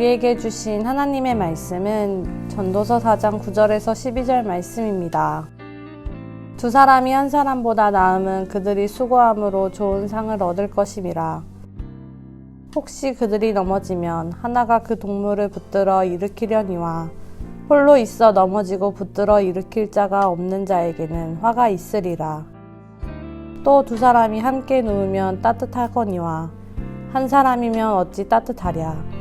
우리에게 주신 하나님의 말씀은 전도서 4장 9절에서 12절 말씀입니다. 두 사람이 한 사람보다 나음은 그들이 수고함으로 좋은 상을 얻을 것임이라. 혹시 그들이 넘어지면 하나가 그 동물을 붙들어 일으키려니와 홀로 있어 넘어지고 붙들어 일으킬 자가 없는 자에게는 화가 있으리라. 또 두 사람이 함께 누우면 따뜻하거니와 한 사람이면 어찌 따뜻하랴.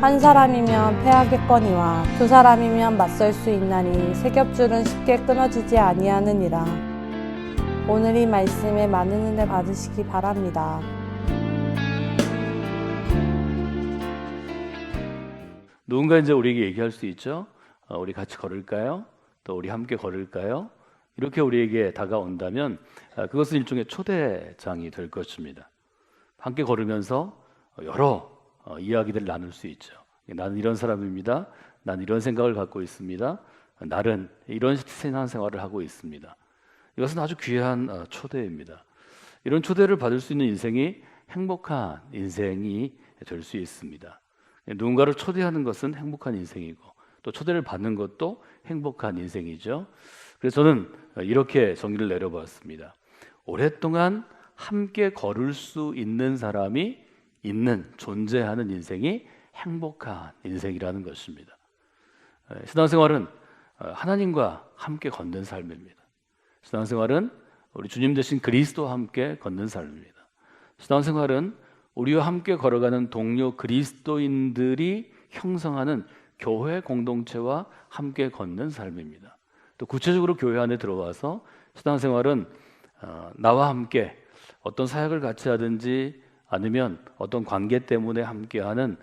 한 사람이면 패하겠거니와 두 사람이면 맞설 수 있나니 세 겹줄은 쉽게 끊어지지 아니하느니라. 오늘 이 말씀에 많은 은혜 받으시기 바랍니다. 누군가 이제 우리에게 얘기할 수 있죠. 우리 같이 걸을까요? 또 우리 함께 걸을까요? 이렇게 우리에게 다가온다면 그것은 일종의 초대장이 될 것입니다. 함께 걸으면서 여러 이야기들을 나눌 수 있죠. 나는 이런 사람입니다. 나는 이런 생각을 갖고 있습니다. 나는 이런 신앙생활을 하고 있습니다. 이것은 아주 귀한 초대입니다. 이런 초대를 받을 수 있는 인생이 행복한 인생이 될 수 있습니다. 누군가를 초대하는 것은 행복한 인생이고 또 초대를 받는 것도 행복한 인생이죠. 그래서 저는 이렇게 정의를 내려보았습니다. 오랫동안 함께 걸을 수 있는 사람이 존재하는 인생이 행복한 인생이라는 것입니다. 신앙생활은 하나님과 함께 걷는 삶입니다. 신앙생활은 우리 주님 대신 그리스도와 함께 걷는 삶입니다. 신앙생활은 우리와 함께 걸어가는 동료 그리스도인들이 형성하는 교회 공동체와 함께 걷는 삶입니다. 또 구체적으로 교회 안에 들어와서 신앙생활은 나와 함께 어떤 사역을 같이 하든지 아니면 어떤 관계 때문에 함께하는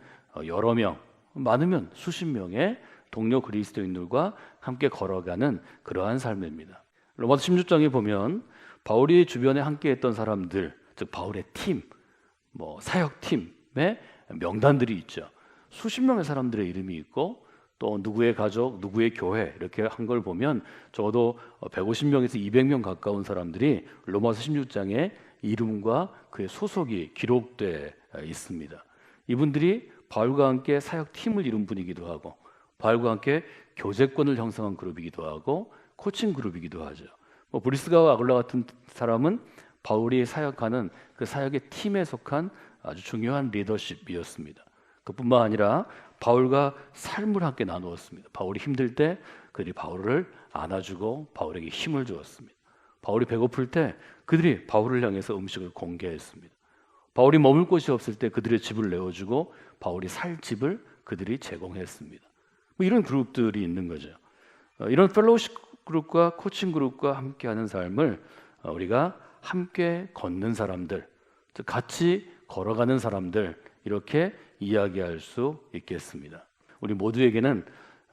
여러 명, 많으면 수십 명의 동료 그리스도인들과 함께 걸어가는 그러한 삶입니다. 로마서 16장에 보면 바울이 주변에 함께했던 사람들, 즉 바울의 팀, 사역팀의 명단들이 있죠. 수십 명의 사람들의 이름이 있고 또 누구의 가족, 누구의 교회 이렇게 한 걸 보면 적어도 150명에서 200명 가까운 사람들이 로마서 16장에 이름과 그의 소속이 기록되어 있습니다. 이분들이 바울과 함께 사역팀을 이룬 분이기도 하고 바울과 함께 교제권을 형성한 그룹이기도 하고 코칭 그룹이기도 하죠. 브리스가와 아굴라 같은 사람은 바울이 사역하는 그 사역의 팀에 속한 아주 중요한 리더십이었습니다. 그뿐만 아니라 바울과 삶을 함께 나누었습니다. 바울이 힘들 때 그들이 바울을 안아주고 바울에게 힘을 주었습니다. 바울이 배고플 때 그들이 바울을 향해서 음식을 공개했습니다. 바울이 머물 곳이 없을 때 그들의 집을 내어주고 바울이 살 집을 그들이 제공했습니다. 이런 그룹들이 있는 거죠. 이런 펠로우십 그룹과 코칭 그룹과 함께하는 삶을 우리가 함께 걷는 사람들, 즉 같이 걸어가는 사람들 이렇게 이야기할 수 있겠습니다. 우리 모두에게는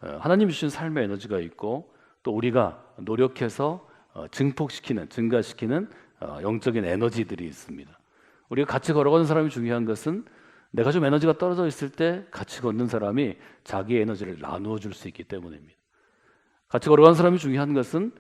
하나님이 주신 삶의 에너지가 있고 또 우리가 노력해서 증가시키는 영적인 에너지들이 있습니다. 우리가 같이 걸어가는 사람이 중요한 것은 내가 좀 에너지가 떨어져 있을 때 같이 걷는 사람이 자기의 에너지를 나누어 줄 수 있기 때문입니다. 같이 걸어가는 사람이 중요한 것은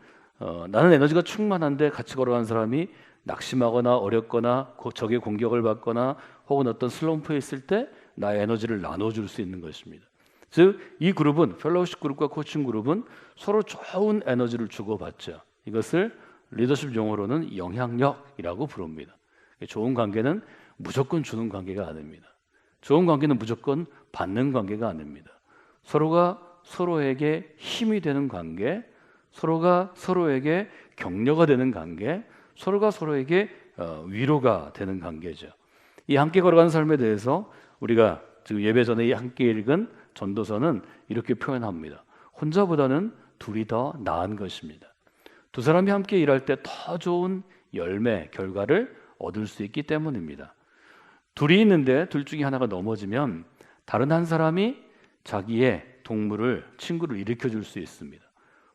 나는 에너지가 충만한데 같이 걸어가는 사람이 낙심하거나 어렵거나 적의 공격을 받거나 혹은 어떤 슬럼프에 있을 때 나의 에너지를 나눠줄 수 있는 것입니다. 즉 이 그룹은 펠로우십 그룹과 코칭 그룹은 서로 좋은 에너지를 주고받죠. 이것을 리더십 용어로는 영향력이라고 부릅니다. 좋은 관계는 무조건 주는 관계가 아닙니다. 좋은 관계는 무조건 받는 관계가 아닙니다. 서로가 서로에게 힘이 되는 관계, 서로가 서로에게 격려가 되는 관계, 서로가 서로에게 위로가 되는 관계죠. 이 함께 걸어가는 삶에 대해서 우리가 지금 예배 전에 이 함께 읽은 전도서는 이렇게 표현합니다. 혼자보다는 둘이 더 나은 것입니다. 두 사람이 함께 일할 때 더 좋은 열매, 결과를 얻을 수 있기 때문입니다. 둘이 있는데 둘 중에 하나가 넘어지면 다른 한 사람이 자기의 친구를 일으켜 줄 수 있습니다.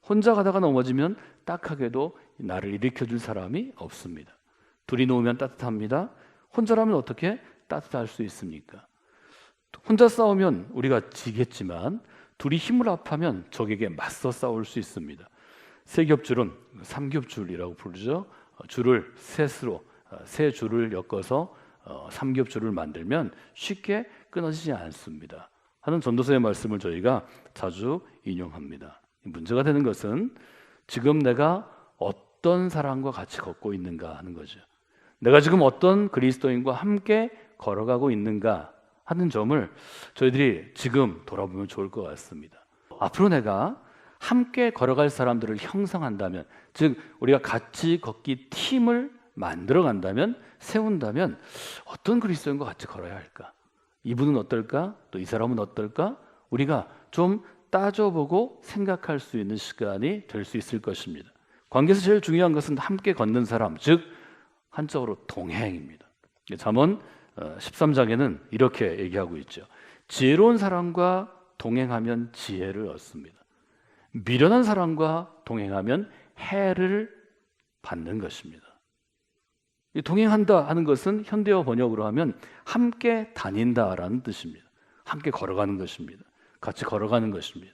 혼자 가다가 넘어지면 딱하게도 나를 일으켜 줄 사람이 없습니다. 둘이 놓으면 따뜻합니다. 혼자라면 어떻게 따뜻할 수 있습니까? 혼자 싸우면 우리가 지겠지만 둘이 힘을 합하면 적에게 맞서 싸울 수 있습니다. 세 겹줄은 삼겹줄이라고 부르죠. 줄을 셋으로 세 줄을 엮어서 삼겹줄을 만들면 쉽게 끊어지지 않습니다. 하는 전도서의 말씀을 저희가 자주 인용합니다. 문제가 되는 것은 지금 내가 어떤 사람과 같이 걷고 있는가 하는 거죠. 내가 지금 어떤 그리스도인과 함께 걸어가고 있는가 하는 점을 저희들이 지금 돌아보면 좋을 것 같습니다. 앞으로 내가 함께 걸어갈 사람들을 형성한다면, 즉 우리가 같이 걷기 팀을 만들어 간다면, 세운다면 어떤 그리스도인과 같이 걸어야 할까? 이분은 어떨까? 또 이 사람은 어떨까? 우리가 좀 따져보고 생각할 수 있는 시간이 될 수 있을 것입니다. 관계에서 제일 중요한 것은 함께 걷는 사람, 즉 한적으로 동행입니다. 잠언 13장에는 이렇게 얘기하고 있죠. 지혜로운 사람과 동행하면 지혜를 얻습니다. 미련한 사람과 동행하면 해를 받는 것입니다. 동행한다 하는 것은 현대어 번역으로 하면 함께 다닌다라는 뜻입니다. 함께 걸어가는 것입니다. 같이 걸어가는 것입니다.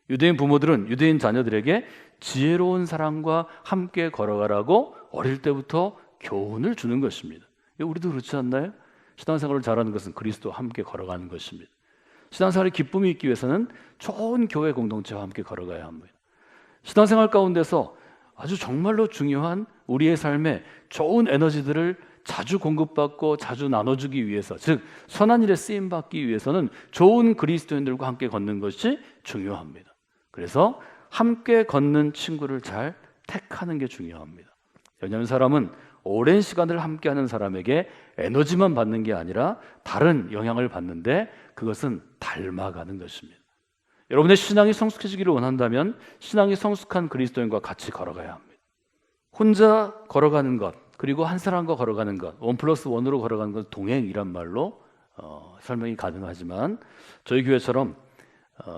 유대인 부모들은 유대인 자녀들에게 지혜로운 사람과 함께 걸어가라고 어릴 때부터 교훈을 주는 것입니다. 우리도 그렇지 않나요? 신앙생활을 잘하는 것은 그리스도와 함께 걸어가는 것입니다. 신앙생활에 기쁨이 있기 위해서는 좋은 교회 공동체와 함께 걸어가야 합니다. 신앙생활 가운데서 아주 정말로 중요한 우리의 삶에 좋은 에너지들을 자주 공급받고 자주 나눠주기 위해서, 즉 선한 일에 쓰임받기 위해서는 좋은 그리스도인들과 함께 걷는 것이 중요합니다. 그래서 함께 걷는 친구를 잘 택하는 게 중요합니다. 왜냐하면 사람은 오랜 시간을 함께하는 사람에게 에너지만 받는 게 아니라 다른 영향을 받는데 그것은 닮아가는 것입니다. 여러분의 신앙이 성숙해지기를 원한다면 신앙이 성숙한 그리스도인과 같이 걸어가야 합니다. 혼자 걸어가는 것, 그리고 한 사람과 걸어가는 것, 1+1으로 걸어가는 것, 동행이란 말로 설명이 가능하지만 저희 교회처럼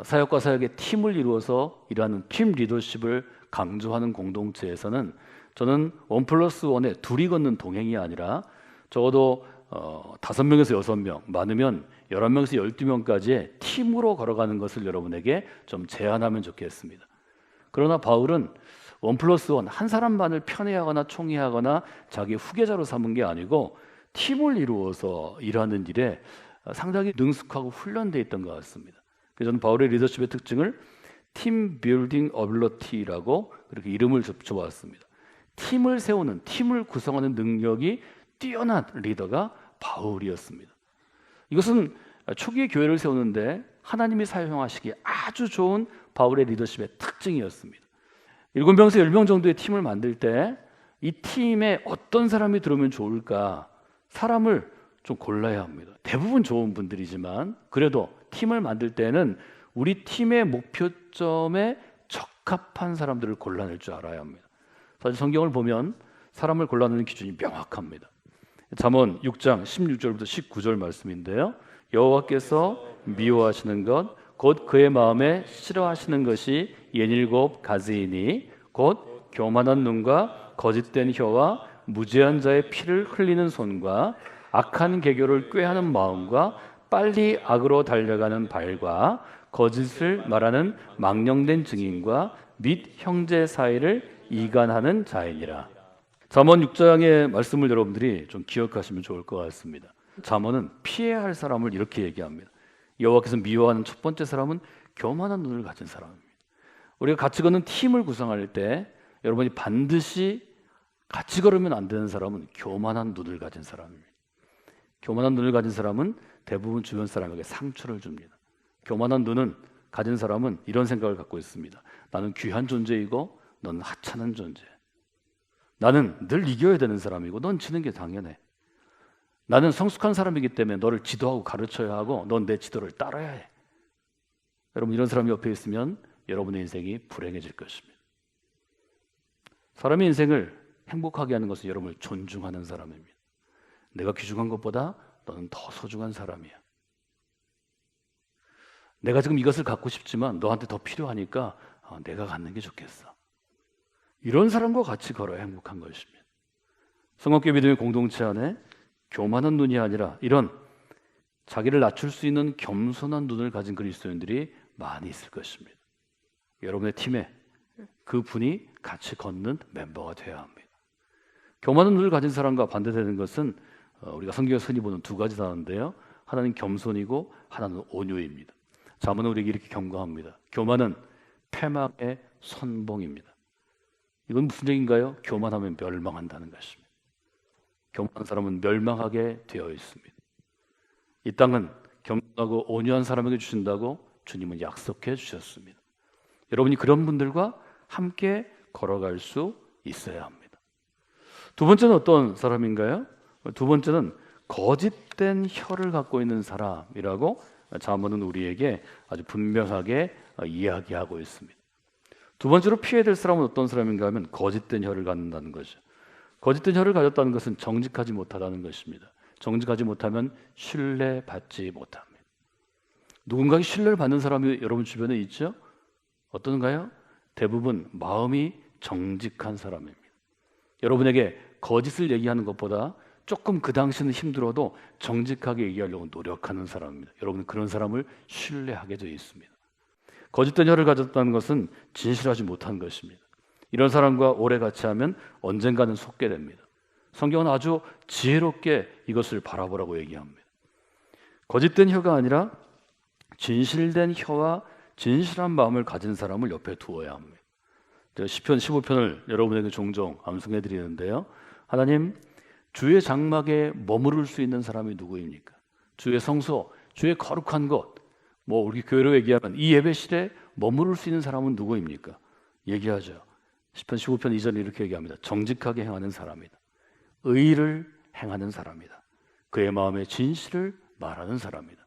사역과 사역의 팀을 이루어서 일하는 팀 리더십을 강조하는 공동체에서는 저는 1+1에 둘이 걷는 동행이 아니라 적어도 5명에서 6명, 많으면 11명에서 12명까지의 팀으로 걸어가는 것을 여러분에게 좀 제안하면 좋겠습니다. 그러나 바울은 1+1, 한 사람만을 편애하거나 총애하거나 자기 후계자로 삼은 게 아니고 팀을 이루어서 일하는 일에 상당히 능숙하고 훈련되어 있던 것 같습니다. 그래서 저는 바울의 리더십의 특징을 팀 빌딩 어빌리티라고 그렇게 이름을 붙여봤습니다. 팀을 세우는, 팀을 구성하는 능력이 뛰어난 리더가 바울이었습니다. 이것은 초기의 교회를 세우는데 하나님이 사용하시기에 아주 좋은 바울의 리더십의 특징이었습니다. 7명에서 10명 정도의 팀을 만들 때 이 팀에 어떤 사람이 들어오면 좋을까? 사람을 좀 골라야 합니다. 대부분 좋은 분들이지만 그래도 팀을 만들 때는 우리 팀의 목표점에 적합한 사람들을 골라낼 줄 알아야 합니다. 사실 성경을 보면 사람을 골라내는 기준이 명확합니다. 잠언 6장 16절부터 19절 말씀인데요. 여호와께서 미워하시는 것 곧 그의 마음에 싫어하시는 것이 67가지이니 곧 교만한 눈과 거짓된 혀와 무죄한 자의 피를 흘리는 손과 악한 계교를 꾀하는 마음과 빨리 악으로 달려가는 발과 거짓을 말하는 망령된 증인과 및 형제 사이를 이간하는 자이니라. 잠언 6장의 말씀을 여러분들이 좀 기억하시면 좋을 것 같습니다. 잠언은 피해야 할 사람을 이렇게 얘기합니다. 여호와께서 미워하는 첫 번째 사람은 교만한 눈을 가진 사람입니다. 우리가 같이 걷는 팀을 구성할 때 여러분이 반드시 같이 걸으면 안 되는 사람은 교만한 눈을 가진 사람입니다. 교만한 눈을 가진 사람은 대부분 주변 사람에게 상처를 줍니다. 교만한 눈은 가진 사람은 이런 생각을 갖고 있습니다. 나는 귀한 존재이고 넌 하찮은 존재. 나는 늘 이겨야 되는 사람이고 넌 지는 게 당연해. 나는 성숙한 사람이기 때문에 너를 지도하고 가르쳐야 하고 넌 내 지도를 따라야 해. 여러분 이런 사람이 옆에 있으면 여러분의 인생이 불행해질 것입니다. 사람의 인생을 행복하게 하는 것은 여러분을 존중하는 사람입니다. 내가 귀중한 것보다 너는 더 소중한 사람이야. 내가 지금 이것을 갖고 싶지만 너한테 더 필요하니까 내가 갖는 게 좋겠어. 이런 사람과 같이 걸어야 행복한 것입니다. 성악교 믿음의 공동체 안에 교만한 눈이 아니라 이런 자기를 낮출 수 있는 겸손한 눈을 가진 그리스도인들이 많이 있을 것입니다. 여러분의 팀에 그 분이 같이 걷는 멤버가 되어야 합니다. 교만한 눈을 가진 사람과 반대되는 것은 우리가 성경에서 흔히 보는 두 가지 단어인데요. 하나는 겸손이고 하나는 온유입니다. 잠언은 우리에게 이렇게 경고합니다. 교만은 패망의 선봉입니다. 이건 무슨 얘기인가요? 교만하면 멸망한다는 것입니다. 교만한 사람은 멸망하게 되어 있습니다. 이 땅은 겸손하고 온유한 사람에게 주신다고 주님은 약속해 주셨습니다. 여러분이 그런 분들과 함께 걸어갈 수 있어야 합니다. 두 번째는 어떤 사람인가요? 두 번째는 거짓된 혀를 갖고 있는 사람이라고 잠언은 우리에게 아주 분명하게 이야기하고 있습니다. 두 번째로 피해야 될 사람은 어떤 사람인가 하면 거짓된 혀를 갖는다는 거죠. 거짓된 혀를 가졌다는 것은 정직하지 못하다는 것입니다. 정직하지 못하면 신뢰받지 못합니다. 누군가에게 신뢰를 받는 사람이 여러분 주변에 있죠? 어떤가요? 대부분 마음이 정직한 사람입니다. 여러분에게 거짓을 얘기하는 것보다 조금 그 당시는 힘들어도 정직하게 얘기하려고 노력하는 사람입니다. 여러분은 그런 사람을 신뢰하게 되어 있습니다. 거짓된 혀를 가졌다는 것은 진실하지 못한 것입니다. 이런 사람과 오래 같이 하면 언젠가는 속게 됩니다. 성경은 아주 지혜롭게 이것을 바라보라고 얘기합니다. 거짓된 혀가 아니라 진실된 혀와 진실한 마음을 가진 사람을 옆에 두어야 합니다. 시편 15편을 여러분에게 종종 암송해 드리는데요. 하나님, 주의 장막에 머무를 수 있는 사람이 누구입니까? 주의 성소, 주의 거룩한 곳, 우리 교회로 얘기하면 이 예배실에 머무를 수 있는 사람은 누구입니까? 얘기하죠. 시편 15편 2절에 이렇게 얘기합니다. 정직하게 행하는 사람이다. 의를 행하는 사람이다. 그의 마음에 진실을 말하는 사람이다.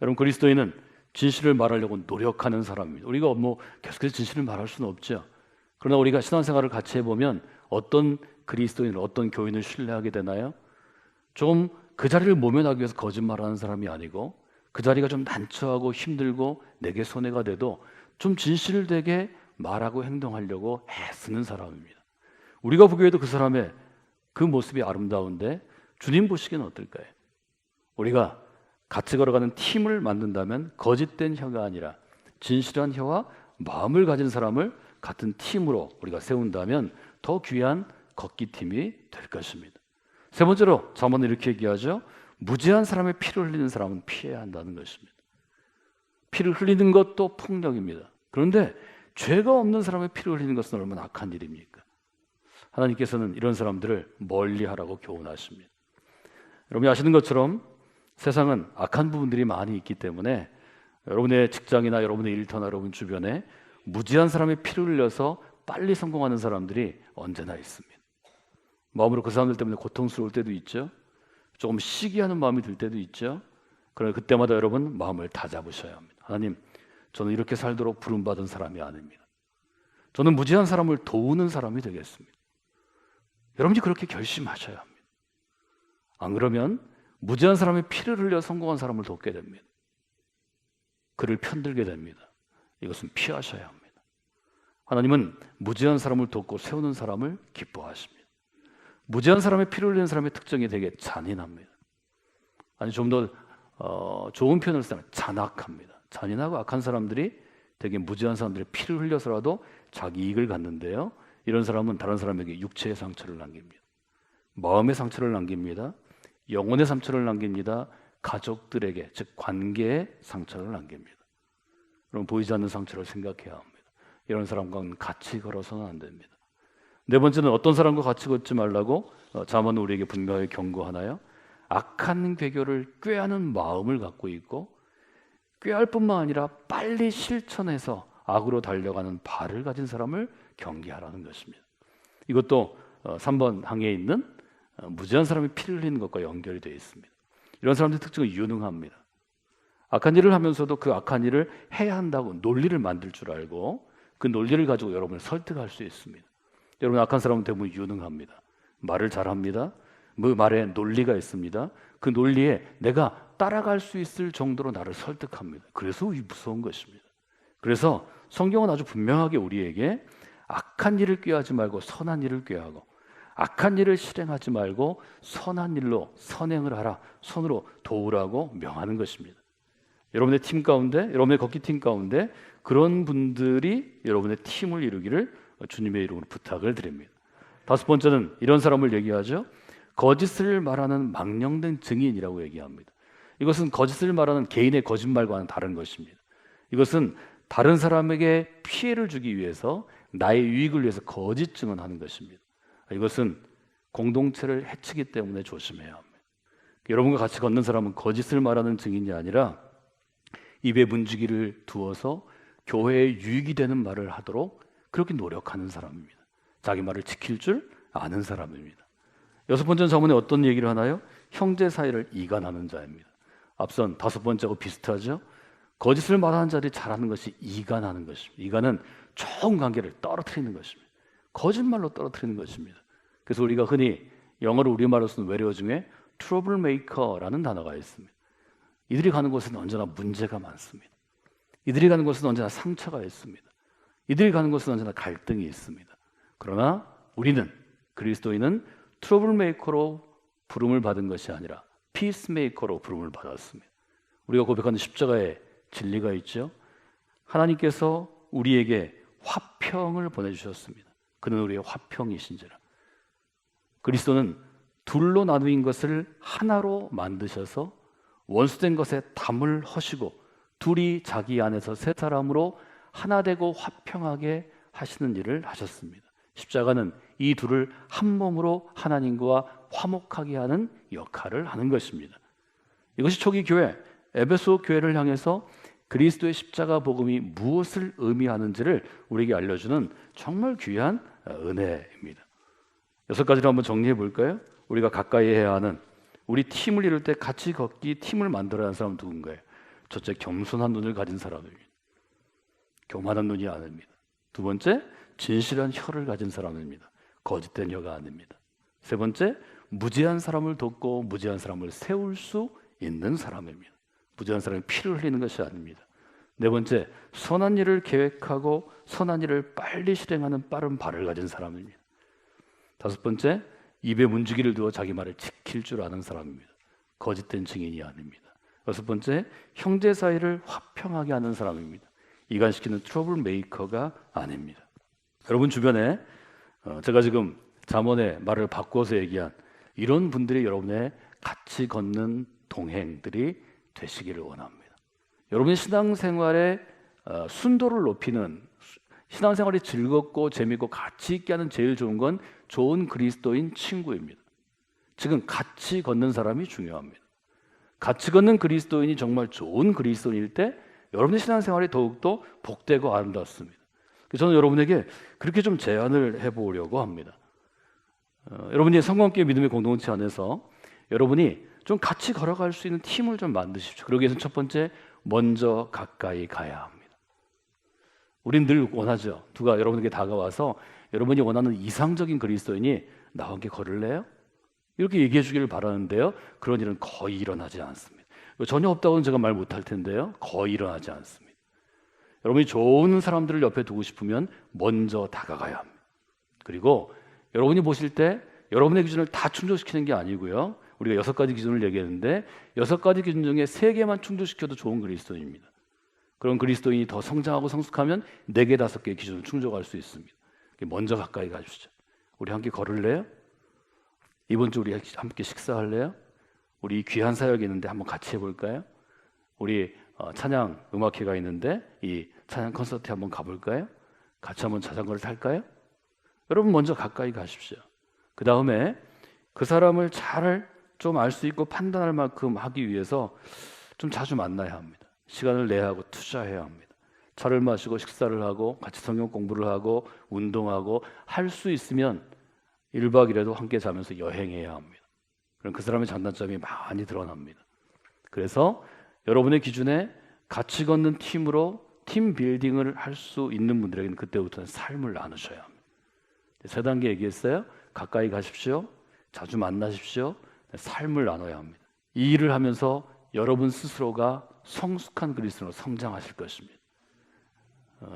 여러분, 그리스도인은 진실을 말하려고 노력하는 사람입니다. 우리가 계속해서 진실을 말할 수는 없죠. 그러나 우리가 신앙생활을 같이 해보면 어떤 그리스도인을, 어떤 교인을 신뢰하게 되나요? 좀 그 자리를 모면하기 위해서 거짓말하는 사람이 아니고 그 자리가 좀 난처하고 힘들고 내게 손해가 돼도 좀 진실되게 말하고 행동하려고 애쓰는 사람입니다. 우리가 보기에도 그 사람의 그 모습이 아름다운데 주님 보시기엔 어떨까요? 우리가 같이 걸어가는 팀을 만든다면 거짓된 혀가 아니라 진실한 혀와 마음을 가진 사람을 같은 팀으로 우리가 세운다면 더 귀한 걷기 팀이 될 것입니다. 세 번째로 잠언은 이렇게 얘기하죠. 무지한 사람의 피를 흘리는 사람은 피해야 한다는 것입니다. 피를 흘리는 것도 폭력입니다. 그런데 죄가 없는 사람의 피를 흘리는 것은 얼마나 악한 일입니까? 하나님께서는 이런 사람들을 멀리하라고 교훈하십니다. 여러분이 아시는 것처럼 세상은 악한 부분들이 많이 있기 때문에 여러분의 직장이나 여러분의 일터나 여러분 주변에 무지한 사람의 피를 흘려서 빨리 성공하는 사람들이 언제나 있습니다. 마음으로 그 사람들 때문에 고통스러울 때도 있죠. 조금 시기하는 마음이 들 때도 있죠. 그러나 그때마다 여러분 마음을 다잡으셔야 합니다. 하나님, 저는 이렇게 살도록 부름받은 사람이 아닙니다. 저는 무지한 사람을 도우는 사람이 되겠습니다. 여러분이 그렇게 결심하셔야 합니다. 안 그러면 무지한 사람의 피를 흘려 성공한 사람을 돕게 됩니다. 그를 편들게 됩니다. 이것은 피하셔야 합니다. 하나님은 무지한 사람을 돕고 세우는 사람을 기뻐하십니다. 무지한 사람의 피를 흘리는 사람의 특징이 되게 잔인합니다. 아니, 좀 더 좋은 표현을 쓰면 잔악합니다. 잔인하고 악한 사람들이 되게 무지한 사람들의 피를 흘려서라도 자기 이익을 갖는데요. 이런 사람은 다른 사람에게 육체의 상처를 남깁니다. 마음의 상처를 남깁니다. 영혼의 상처를 남깁니다. 가족들에게, 즉 관계의 상처를 남깁니다. 그럼 보이지 않는 상처를 생각해야 합니다. 이런 사람과는 같이 걸어서는 안 됩니다. 네 번째는 어떤 사람과 같이 걷지 말라고 잠언은 우리에게 분명히 경고하나요? 악한 괴교를 꾀하는 마음을 갖고 있고 꾀할 뿐만 아니라 빨리 실천해서 악으로 달려가는 발을 가진 사람을 경계하라는 것입니다. 이것도 3번 항에 있는 무지한 사람이 피를 흘리는 것과 연결이 되어 있습니다. 이런 사람들의 특징은 유능합니다. 악한 일을 하면서도 그 악한 일을 해야 한다고 논리를 만들 줄 알고 그 논리를 가지고 여러분을 설득할 수 있습니다. 여러분, 악한 사람은 대부분 유능합니다. 말을 잘합니다. 그 말에 논리가 있습니다. 그 논리에 내가 따라갈 수 있을 정도로 나를 설득합니다. 그래서 무서운 것입니다. 그래서 성경은 아주 분명하게 우리에게 악한 일을 꾀하지 말고 선한 일을 꾀하고 악한 일을 실행하지 말고 선한 일로 선행을 하라, 선으로 도우라고 명하는 것입니다. 여러분의 팀 가운데, 여러분의 걷기 팀 가운데 그런 분들이 여러분의 팀을 이루기를 주님의 이름으로 부탁을 드립니다. 다섯 번째는 이런 사람을 얘기하죠. 거짓을 말하는 망령된 증인이라고 얘기합니다. 이것은 거짓을 말하는 개인의 거짓말과는 다른 것입니다. 이것은 다른 사람에게 피해를 주기 위해서 나의 유익을 위해서 거짓 증언하는 것입니다. 이것은 공동체를 해치기 때문에 조심해야 합니다. 여러분과 같이 걷는 사람은 거짓을 말하는 증인이 아니라 입에 문지기를 두어서 교회에 유익이 되는 말을 하도록 그렇게 노력하는 사람입니다. 자기 말을 지킬 줄 아는 사람입니다. 여섯 번째 자문에 어떤 얘기를 하나요? 형제 사이를 이간하는 자입니다. 앞선 다섯 번째하고 비슷하죠? 거짓을 말하는 자들이 잘하는 것이 이간하는 것입니다. 이간은 좋은 관계를 떨어뜨리는 것입니다. 거짓말로 떨어뜨리는 것입니다. 그래서 우리가 흔히 영어로 우리말로 쓰는 외래어 중에 트러블 메이커라는 단어가 있습니다. 이들이 가는 곳은 언제나 문제가 많습니다. 이들이 가는 곳은 언제나 상처가 있습니다. 이들이 가는 곳은 언제나 갈등이 있습니다. 그러나 우리는, 그리스도인은 트러블 메이커로 부름을 받은 것이 아니라 피스메이커로 부름을 받았습니다. 우리가 고백하는 십자가의 진리가 있죠. 하나님께서 우리에게 화평을 보내주셨습니다. 그는 우리의 화평이신지라. 그리스도는 둘로 나누인 것을 하나로 만드셔서 원수된 것에 담을 허시고 둘이 자기 안에서 세 사람으로 하나 되고 화평하게 하시는 일을 하셨습니다. 십자가는 이 둘을 한 몸으로 하나님과 화목하게 하는 역할을 하는 것입니다. 이것이 초기 교회, 에베소 교회를 향해서 그리스도의 십자가 복음이 무엇을 의미하는지를 우리에게 알려주는 정말 귀한 은혜입니다. 여섯 가지를 한번 정리해 볼까요? 우리가 가까이 해야 하는, 우리 팀을 이룰 때 같이 걷기 팀을 만들어야 하는 사람은 누군가요? 첫째, 겸손한 눈을 가진 사람입니다. 교만한 눈이 아닙니다. 두 번째, 진실한 혀를 가진 사람입니다. 거짓된 혀가 아닙니다. 세 번째, 무죄한 사람을 돕고 무죄한 사람을 세울 수 있는 사람입니다. 무죄한 사람이 피를 흘리는 것이 아닙니다. 네 번째, 선한 일을 계획하고 선한 일을 빨리 실행하는 빠른 발을 가진 사람입니다. 다섯 번째, 입에 문지기를 두어 자기 말을 지킬 줄 아는 사람입니다. 거짓된 증인이 아닙니다. 여섯 번째, 형제 사이를 화평하게 하는 사람입니다. 이간시키는 트러블 메이커가 아닙니다. 여러분 주변에 제가 지금 잠언의 말을 바꿔서 얘기한 이런 분들이 여러분의 같이 걷는 동행들이 되시기를 원합니다. 여러분의 신앙생활의 순도를 높이는, 신앙생활이 즐겁고 재미있고 가치 있게 하는 제일 좋은 건 좋은 그리스도인 친구입니다. 지금 같이 걷는 사람이 중요합니다. 같이 걷는 그리스도인이 정말 좋은 그리스도인일 때 여러분의 신앙생활이 더욱더 복되고 아름답습니다. 저는 여러분에게 그렇게 좀 제안을 해보려고 합니다. 여러분이 성공학교의 믿음의 공동체 안에서 여러분이 좀 같이 걸어갈 수 있는 팀을 좀 만드십시오. 그러기 위해서는 첫 번째, 먼저 가까이 가야 합니다. 우린 늘 원하죠. 누가 여러분에게 다가와서 여러분이 원하는 이상적인 그리스도인이 나와 함께 걸을래요? 이렇게 얘기해 주기를 바라는데요. 그런 일은 거의 일어나지 않습니다. 전혀 없다고는 제가 말 못할 텐데요. 거의 일어나지 않습니다. 여러분이 좋은 사람들을 옆에 두고 싶으면 먼저 다가가야 합니다. 그리고 여러분이 보실 때 여러분의 기준을 다 충족시키는 게 아니고요. 우리가 6가지 기준을 얘기했는데 6가지 기준 중에 3개만 충족시켜도 좋은 그리스도인입니다. 그런 그리스도인이 더 성장하고 성숙하면 4개, 5개의 기준을 충족할 수 있습니다. 먼저 가까이 가주시죠. 우리 함께 걸을래요? 이번 주 우리 함께 식사할래요? 우리 귀한 사역이 있는데 한번 같이 해볼까요? 우리 찬양 음악회가 있는데 이 찬양 콘서트에 한번 가볼까요? 같이 한번 자전거를 탈까요? 여러분 먼저 가까이 가십시오. 그 다음에 그 사람을 잘 좀 알 수 있고 판단할 만큼 하기 위해서 좀 자주 만나야 합니다. 시간을 내야 하고 투자해야 합니다. 차를 마시고 식사를 하고 같이 성경 공부를 하고 운동하고 할 수 있으면 1박 2일에도 함께 자면서 여행해야 합니다. 그럼 그 사람의 장단점이 많이 드러납니다. 그래서 여러분의 기준에 같이 걷는 팀으로 팀 빌딩을 할 수 있는 분들에게는 그때부터는 삶을 나누셔야 합니다. 3단계 얘기했어요. 가까이 가십시오. 자주 만나십시오. 삶을 나눠야 합니다. 이 일을 하면서 여러분 스스로가 성숙한 그리스도로 성장하실 것입니다.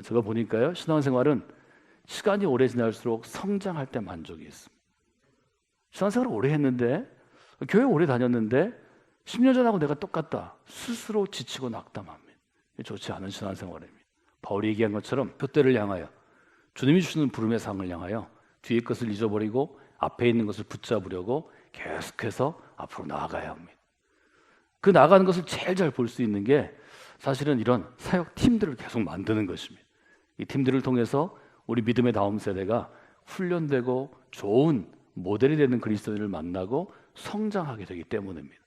제가 보니까요, 신앙생활은 시간이 오래 지날수록 성장할 때 만족이 있습니다. 신앙생활을 오래 했는데, 교회 오래 다녔는데 10년 전하고 내가 똑같다. 스스로 지치고 낙담합니다. 좋지 않은 신앙생활입니다. 바울이 얘기한 것처럼 표대를 향하여, 주님이 주시는 부름의 상을 향하여 뒤의 것을 잊어버리고 앞에 있는 것을 붙잡으려고 계속해서 앞으로 나아가야 합니다. 그 나아가는 것을 제일 잘 볼 수 있는 게 사실은 이런 사역 팀들을 계속 만드는 것입니다. 이 팀들을 통해서 우리 믿음의 다음 세대가 훈련되고 좋은 모델이 되는 그리스도인을 만나고 성장하게 되기 때문입니다.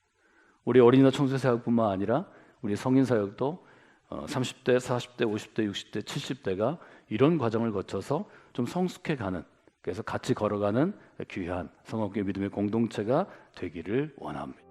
우리 어린이나 청소년 사역뿐만 아니라 우리 성인 사역도 30대, 40대, 50대, 60대, 70대가 이런 과정을 거쳐서 좀 성숙해가는, 그래서 같이 걸어가는 귀한 성업계 믿음의 공동체가 되기를 원합니다.